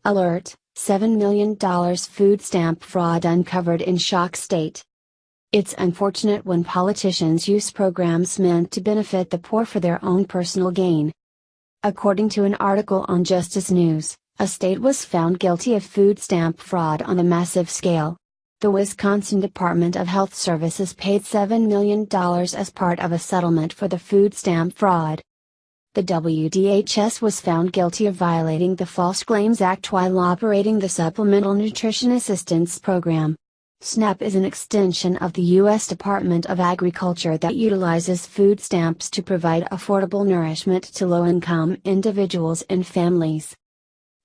Alert, $7 million food stamp fraud uncovered in shock state. It's unfortunate when politicians use programs meant to benefit the poor for their own personal gain. According to an article on Justice News, a state was found guilty of food stamp fraud on a massive scale. The Wisconsin Department of Health Services paid $7 million as part of a settlement for the food stamp fraud. The WDHS was found guilty of violating the False Claims Act while operating the Supplemental Nutrition Assistance Program. SNAP is an extension of the U.S. Department of Agriculture that utilizes food stamps to provide affordable nourishment to low-income individuals and families.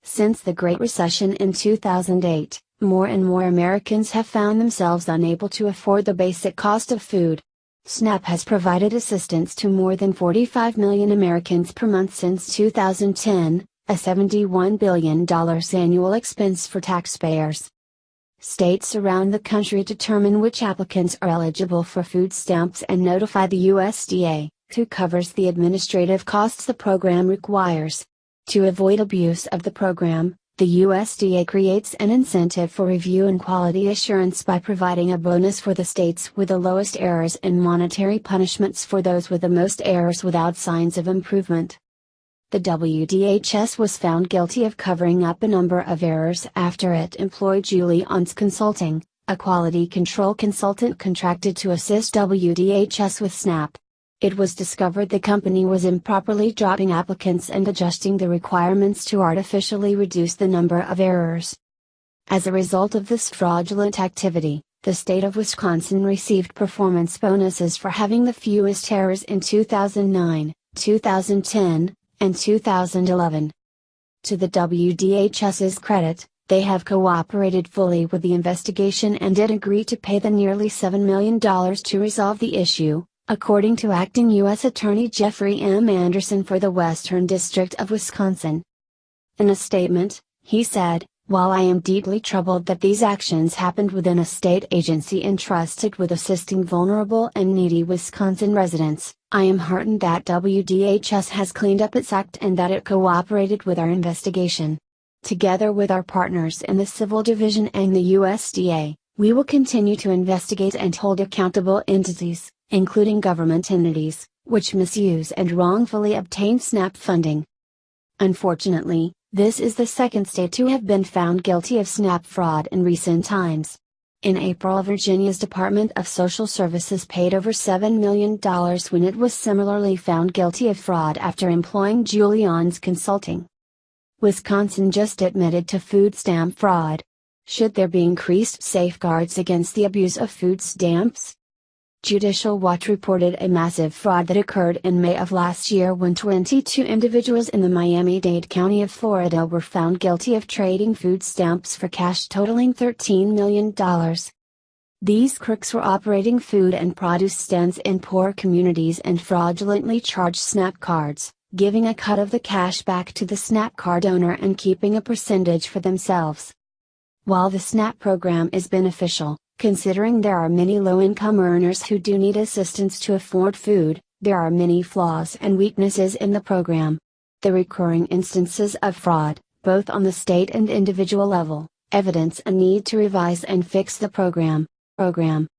Since the Great Recession in 2008, more and more Americans have found themselves unable to afford the basic cost of food. SNAP has provided assistance to more than 45 million Americans per month since 2010, a $71 billion annual expense for taxpayers. States around the country determine which applicants are eligible for food stamps and notify the USDA, who covers the administrative costs the program requires. To avoid abuse of the program, the USDA creates an incentive for review and quality assurance by providing a bonus for the states with the lowest errors and monetary punishments for those with the most errors without signs of improvement. The WDHS was found guilty of covering up a number of errors after it employed Julie Ons Consulting, a quality control consultant contracted to assist WDHS with SNAP. It was discovered the company was improperly dropping applicants and adjusting the requirements to artificially reduce the number of errors. As a result of this fraudulent activity, the state of Wisconsin received performance bonuses for having the fewest errors in 2009, 2010, and 2011. To the WDHS's credit, they have cooperated fully with the investigation and did agree to pay the nearly $7 million to resolve the issue, according to Acting U.S. Attorney Jeffrey M. Anderson for the Western District of Wisconsin. In a statement, he said, "While I am deeply troubled that these actions happened within a state agency entrusted with assisting vulnerable and needy Wisconsin residents, I am heartened that WDHS has cleaned up its act and that it cooperated with our investigation. Together with our partners in the Civil Division and the USDA, we will continue to investigate and hold accountable entities, including government entities, which misuse and wrongfully obtain SNAP funding." Unfortunately, this is the second state to have been found guilty of SNAP fraud in recent times. In April, Virginia's Department of Social Services paid over $7 million when it was similarly found guilty of fraud after employing Julie Ons Consulting. Wisconsin just admitted to food stamp fraud. Should there be increased safeguards against the abuse of food stamps? Judicial Watch reported a massive fraud that occurred in May of last year when 22 individuals in the Miami-Dade County of Florida were found guilty of trading food stamps for cash totaling $13 million. These crooks were operating food and produce stands in poor communities and fraudulently charged SNAP cards, giving a cut of the cash back to the SNAP card owner and keeping a percentage for themselves. While the SNAP program is beneficial, considering there are many low-income earners who do need assistance to afford food, there are many flaws and weaknesses in the program. The recurring instances of fraud, both on the state and individual level, evidence a need to revise and fix the program.